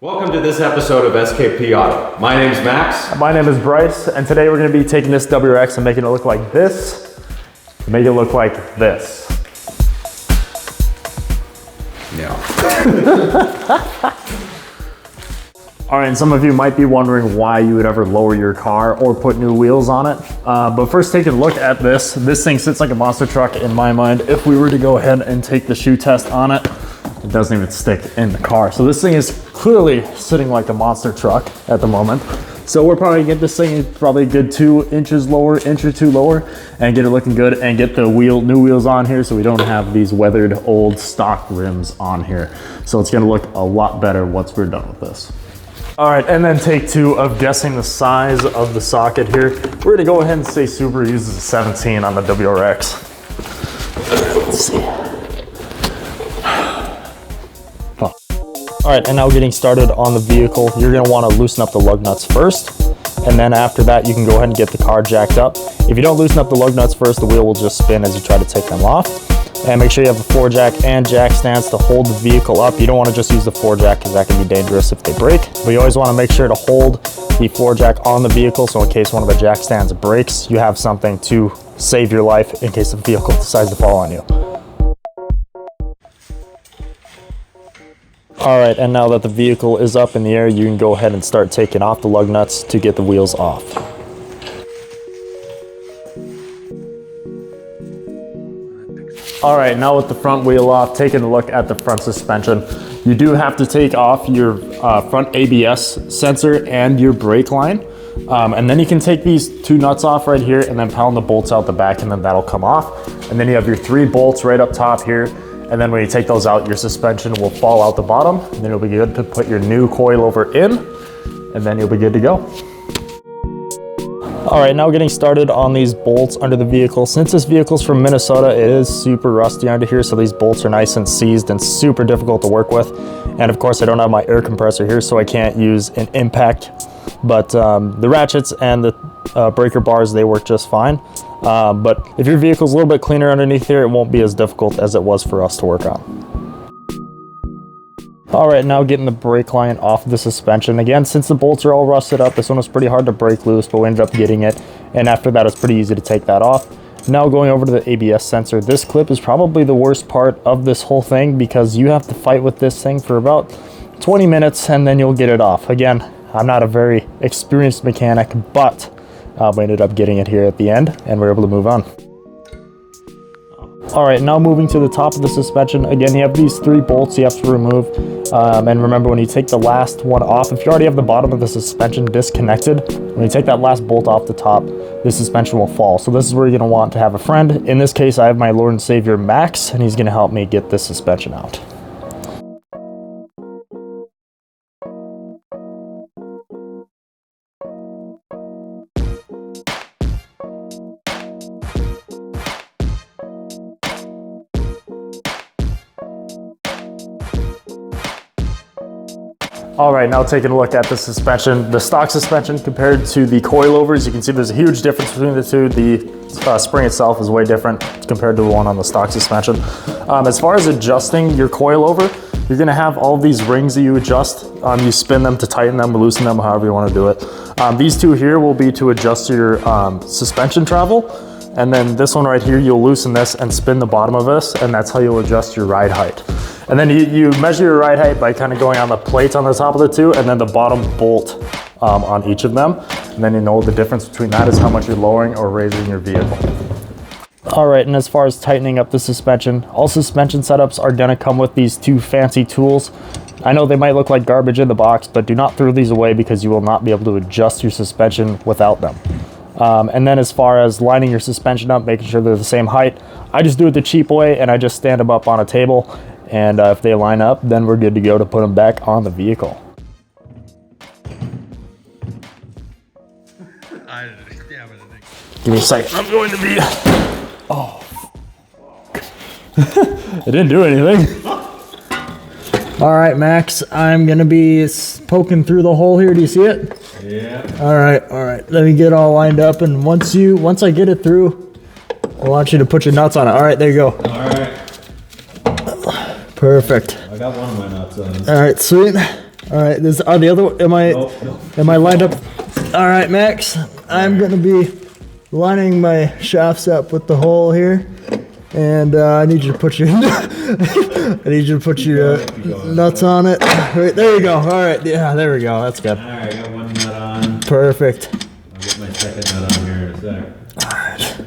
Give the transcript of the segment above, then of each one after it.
Welcome to this episode of SKP Auto. My name's Max. My name is Bryce, and today we're going to be taking this WRX and making it look like this, and make it look like this. Yeah. All right, and some of you might be wondering why you would ever lower your car or put new wheels on it. But first, take a look at this. This thing sits like a monster truck in my mind. If we were to go ahead and take the shoe test on it, it doesn't even stick in the car. So this thing is clearly sitting like a monster truck at the moment. So we're probably gonna get this thing probably a good 2 inches lower, inch or two lower, and get it looking good and get the new wheels on here so we don't have these weathered old stock rims on here. So it's gonna look a lot better once we're done with this. All right, and then take two of guessing the size of the socket here. We're gonna go ahead and say Subaru uses a 17 on the WRX. Let's see. All right, and now getting started on the vehicle, you're gonna wanna loosen up the lug nuts first, and then after that, you can go ahead and get the car jacked up. If you don't loosen up the lug nuts first, the wheel will just spin as you try to take them off. And make sure you have a 4-jack and jack stands to hold the vehicle up. You don't wanna just use the 4-jack because that can be dangerous if they break. But you always wanna make sure to hold the 4-jack on the vehicle, so in case one of the jack stands breaks, you have something to save your life in case the vehicle decides to fall on you. All right, and now that the vehicle is up in the air, you can go ahead and start taking off the lug nuts to get the wheels off. All right, now with the front wheel off, taking a look at the front suspension, you do have to take off your front ABS sensor and your brake line. And then you can take these 2 nuts off right here and then pound the bolts out the back, and then that'll come off. And then you have your 3 bolts right up top here. And then when you take those out, your suspension will fall out the bottom, and then it'll be good to put your new coilover in, and then you'll be good to go. All right, now getting started on these bolts under the vehicle. Since this vehicle's from Minnesota, it is super rusty under here, so these bolts are nice and seized and super difficult to work with. And of course, I don't have my air compressor here, so I can't use an impact. But the ratchets and the breaker bars, they work just fine. But if your vehicle's a little bit cleaner underneath here, it won't be as difficult as it was for us to work on. All right, now getting the brake line off the suspension. Again, since the bolts are all rusted up, this one was pretty hard to break loose, but we ended up getting it. And after that, it's pretty easy to take that off. Now going over to the ABS sensor, this clip is probably the worst part of this whole thing because you have to fight with this thing for about 20 minutes and then you'll get it off. Again, I'm not a very experienced mechanic, but we ended up getting it here at the end and we're able to move on. All right, now moving to the top of the suspension. Again, you have these 3 bolts you have to remove. And remember, when you take the last one off, if you already have the bottom of the suspension disconnected, when you take that last bolt off the top, the suspension will fall. So this is where you're gonna want to have a friend. In this case, I have my Lord and Savior, Max, and he's gonna help me get this suspension out. All right, now taking a look at the suspension, the stock suspension compared to the coilovers, you can see there's a huge difference between the two. The spring itself is way different compared to the one on the stock suspension. As far as adjusting your coilover, you're gonna have all of these rings that you adjust. You spin them to tighten them, loosen them, however you wanna do it. These 2 here will be to adjust your suspension travel. And then this one right here, you'll loosen this and spin the bottom of this, and that's how you'll adjust your ride height. And then you measure your ride height by kind of going on the plates on the top of the 2 and then the bottom bolt on each of them. And then you know the difference between that is how much you're lowering or raising your vehicle. All right, and as far as tightening up the suspension, all suspension setups are gonna come with these 2 fancy tools. I know they might look like garbage in the box, but do not throw these away because you will not be able to adjust your suspension without them. And then as far as lining your suspension up, making sure they're the same height, I just do it the cheap way and I just stand them up on a table. And if they line up, then we're good to go to put them back on the vehicle. Give me a second. I'm going to be... Oh. It didn't do anything. All right, Max, I'm going to be poking through the hole here. Do you see it? Yeah. All right. Let me get all lined up. And once I get it through, I want you to put your nuts on it. All right, there you go. All right. Perfect. I got one of my nuts on. All right, sweet. All right, this are the other. Am I lined up? All right, Max. I'm gonna be lining my shafts up with the hole here, and I need you to put your nuts on it. Right, there you go. All right, yeah, there we go. That's good. All right, got one nut on. Perfect. I'll get my second nut on here in a sec. All right.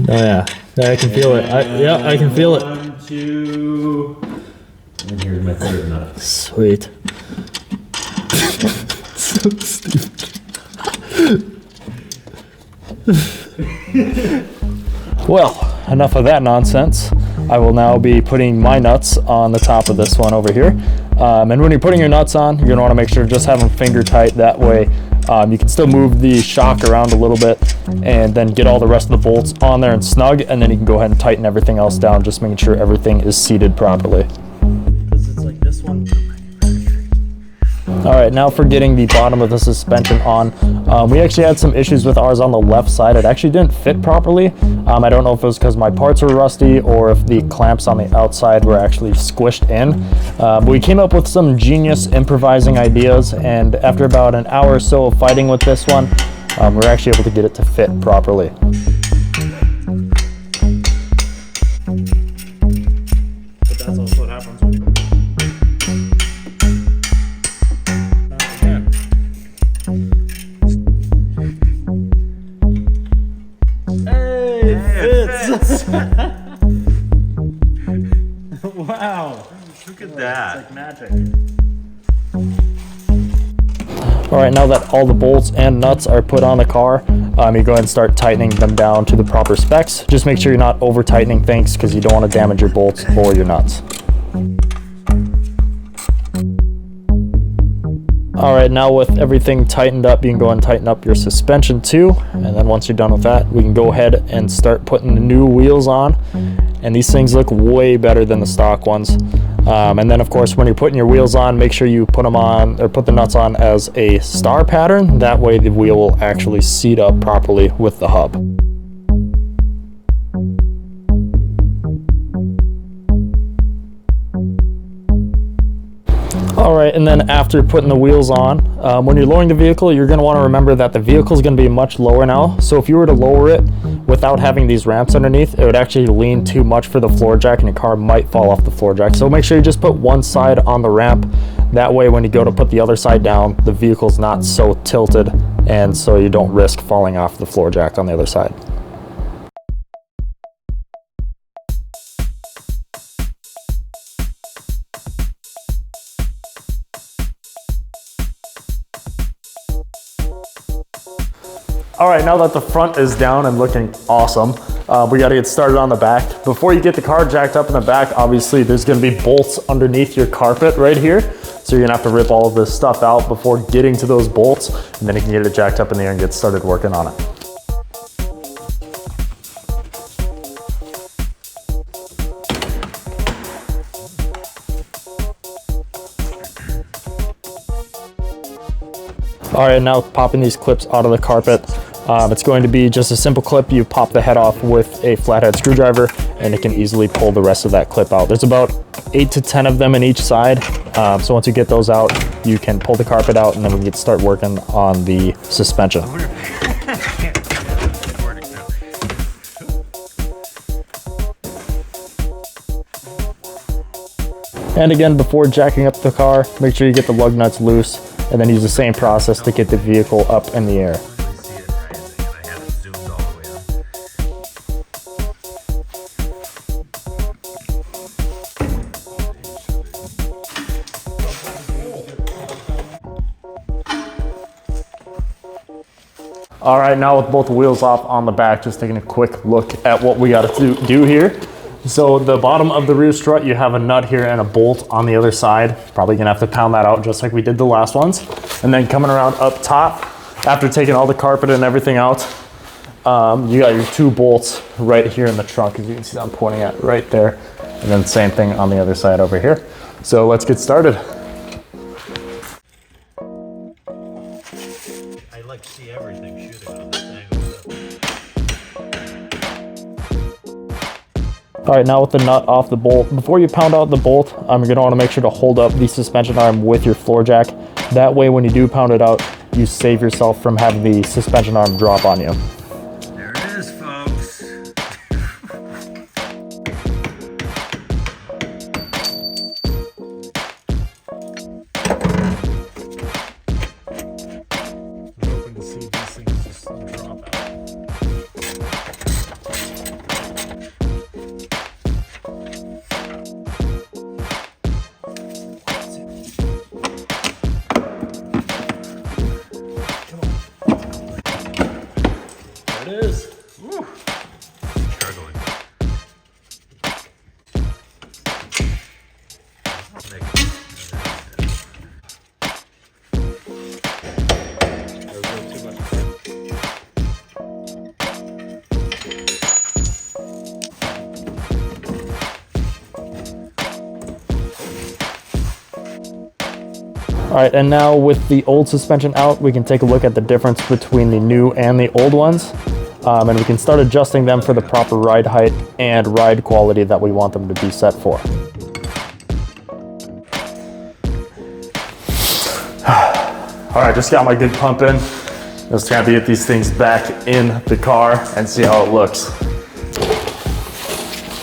Oh yeah, I can feel it. I can feel it. 1, 2. And here's my third nut. Sweet. So stupid. Well, enough of that nonsense. I will now be putting my nuts on the top of this one over here. And when you're putting your nuts on, you're gonna wanna make sure just have them finger tight. That way you can still move the shock around a little bit and then get all the rest of the bolts on there and snug, and then you can go ahead and tighten everything else down, just making sure everything is seated properly. It's like this one. All right, now for getting the bottom of the suspension on. We actually had some issues with ours on the left side. It actually didn't fit properly. I don't know if it was because my parts were rusty or if the clamps on the outside were actually squished in. But we came up with some genius improvising ideas, and after about an hour or so of fighting with this one, we were actually able to get it to fit properly. But that's also what happens when you... Wow, look at that. It's like magic. All right, now that all the bolts and nuts are put on the car, you go ahead and start tightening them down to the proper specs. Just make sure you're not over tightening things because you don't want to damage your bolts or your nuts. All right, now with everything tightened up, you can go and tighten up your suspension too. And then once you're done with that, we can go ahead and start putting the new wheels on. And these things look way better than the stock ones. And then of course, when you're putting your wheels on, make sure you put them on, or put the nuts on as a star pattern. That way the wheel will actually seat up properly with the hub. All right, and then after putting the wheels on, when you're lowering the vehicle, you're gonna wanna remember that the vehicle is gonna be much lower now. So if you were to lower it without having these ramps underneath, it would actually lean too much for the floor jack and your car might fall off the floor jack. So make sure you just put one side on the ramp. That way when you go to put the other side down, the vehicle's not so tilted, and so you don't risk falling off the floor jack on the other side. All right, now that the front is down and looking awesome, we gotta get started on the back. Before you get the car jacked up in the back, obviously there's gonna be bolts underneath your carpet right here. So you're gonna have to rip all of this stuff out before getting to those bolts, and then you can get it jacked up in the air and get started working on it. All right, now popping these clips out of the carpet. It's going to be just a simple clip. You pop the head off with a flathead screwdriver and it can easily pull the rest of that clip out. There's about 8 to 10 of them in each side. So once you get those out, you can pull the carpet out and then we can start working on the suspension. And again, before jacking up the car, make sure you get the lug nuts loose and then use the same process to get the vehicle up in the air. All right, now with both the wheels off on the back, just taking a quick look at what we got to do here. So the bottom of the rear strut, you have a nut here and a bolt on the other side. Probably gonna have to pound that out just like we did the last ones. And then coming around up top, after taking all the carpet and everything out, you got your 2 bolts right here in the trunk, as you can see I'm pointing at right there. And then same thing on the other side over here. So let's get started. I like to see everything shooting on this angle. All right, now with the nut off the bolt, before you pound out the bolt, you're gonna wanna make sure to hold up the suspension arm with your floor jack. That way, when you do pound it out, you save yourself from having the suspension arm drop on you. There it is, folks. Hoping to see these things just drop out. There it is. Woo. Struggling. All right, and now with the old suspension out, we can take a look at the difference between the new and the old ones. And we can start adjusting them for the proper ride height and ride quality that we want them to be set for. All right, just got my good pump in. Just trying to get these things back in the car and see how it looks.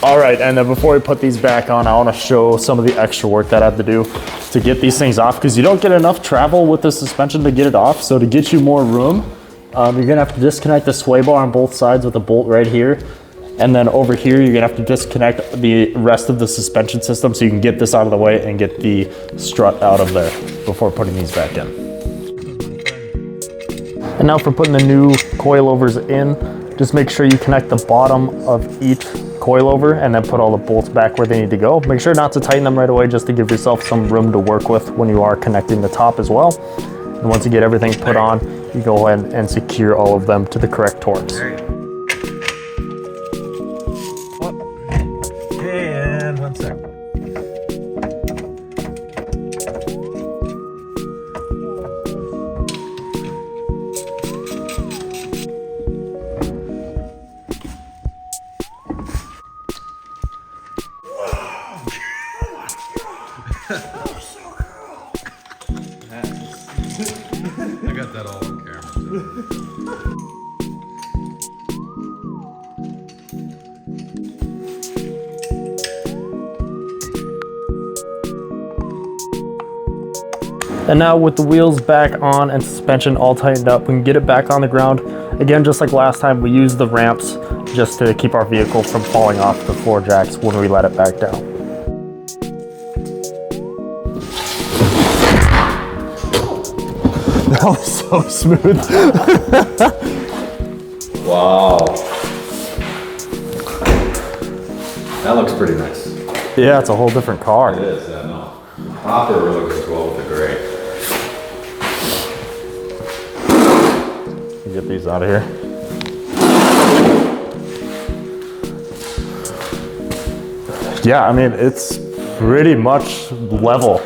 All right, and then before we put these back on, I want to show some of the extra work that I have to do to get these things off, because you don't get enough travel with the suspension to get it off. So to get you more room, you're gonna have to disconnect the sway bar on both sides with a bolt right here. And then over here, you're gonna have to disconnect the rest of the suspension system so you can get this out of the way and get the strut out of there before putting these back in. And now for putting the new coilovers in, just make sure you connect the bottom of each coilover and then put all the bolts back where they need to go. Make sure not to tighten them right away, just to give yourself some room to work with when you are connecting the top as well. And once you get everything put on, you go ahead and secure all of them to the correct torques. Okay, and 1 second. I got that all on camera too. And now with the wheels back on and suspension all tightened up, we can get it back on the ground. Again, just like last time, we use the ramps just to keep our vehicle from falling off the floor jacks when we let it back down. That was so smooth. Wow. That looks pretty nice. Yeah, it's a whole different car. It is, yeah, no. Hopper really goes well with the gray. Get these out of here. Yeah, I mean, it's pretty much level.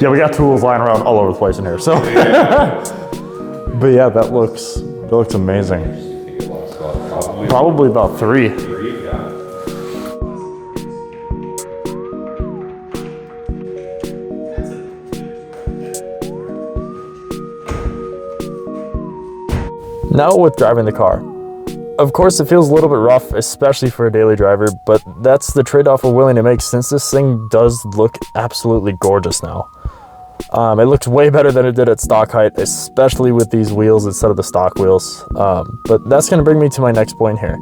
Yeah, we got tools lying around all over the place in here, so. But yeah, that looks amazing. Probably about 3. Now with driving the car. Of course, it feels a little bit rough, especially for a daily driver, but that's the trade-off we're willing to make since this thing does look absolutely gorgeous now. It looks way better than it did at stock height, especially with these wheels instead of the stock wheels. But that's gonna bring me to my next point here.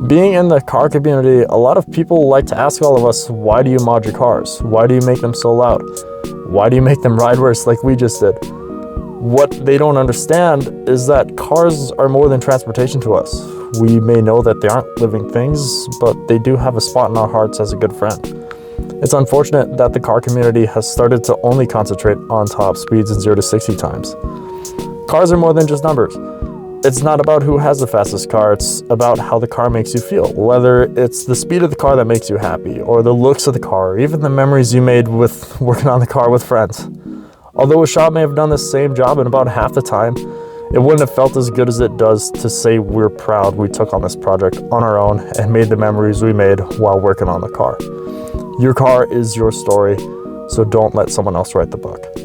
Being in the car community, a lot of people like to ask all of us, why do you mod your cars? Why do you make them so loud? Why do you make them ride worse like we just did? What they don't understand is that cars are more than transportation to us. We may know that they aren't living things, but they do have a spot in our hearts as a good friend. It's unfortunate that the car community has started to only concentrate on top speeds and 0 to 60 times. Cars are more than just numbers. It's not about who has the fastest car, it's about how the car makes you feel. Whether it's the speed of the car that makes you happy, or the looks of the car, or even the memories you made with working on the car with friends. Although a shop may have done the same job in about half the time, It wouldn't have felt as good as it does to say we're proud we took on this project on our own and made the memories we made while working on the car. Your car is your story, so don't let someone else write the book.